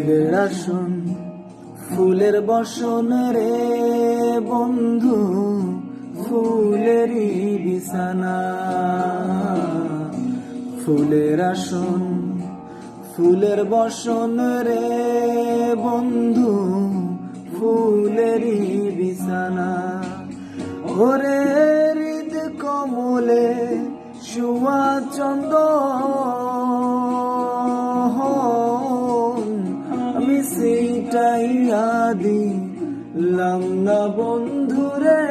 ভাইবের আসন ফুলের বসন রে বন্ধু, ফুলেরই বিছানা। ফুলের আসন ফুলের বসন রে বন্ধু, ফুলেরই বিছানা। ওরে হৃদ কমলে শুয়া চন্দন, আমি সেইটাই দিলাম না বন্ধু রে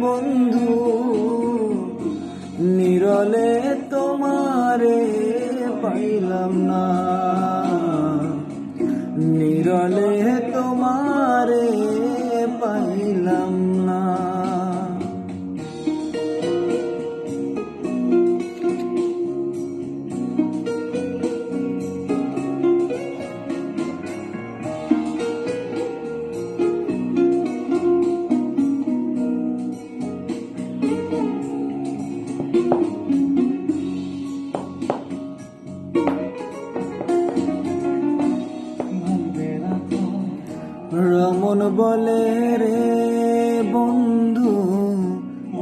বন্ধু। নিরলে তোমারে পাইলাম না, নিরলে তোমারে পাইলাম না। রমন বলে রে বন্ধু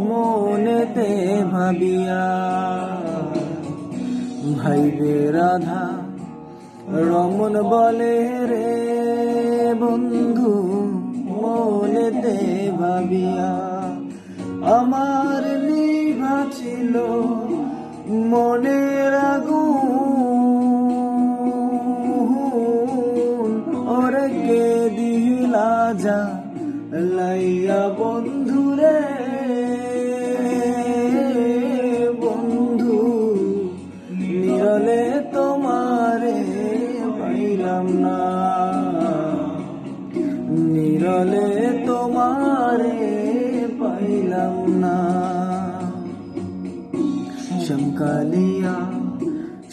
মনেতে ভাবিয়া, ভাইবে রাধা। রমন বলে রে বন্ধু মনেতে ভাবিয়া, আমার নিভা ছিল মনের আগুন, ওরে কে দিলা যা লাইয়া বন্ধু রে বন্ধু। নিরলে তোমারে পাইলাম না, নিরলে তোমারে পাইলাম না। শঙ্কালিয়া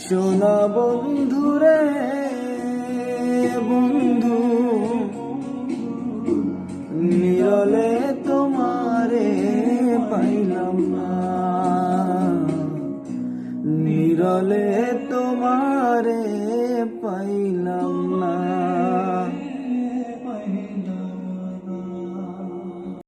সোনা বন্ধু রে বন্ধু, নিরলে তোমারে পাইলাম না, নিরলে তোমারে পাইলাম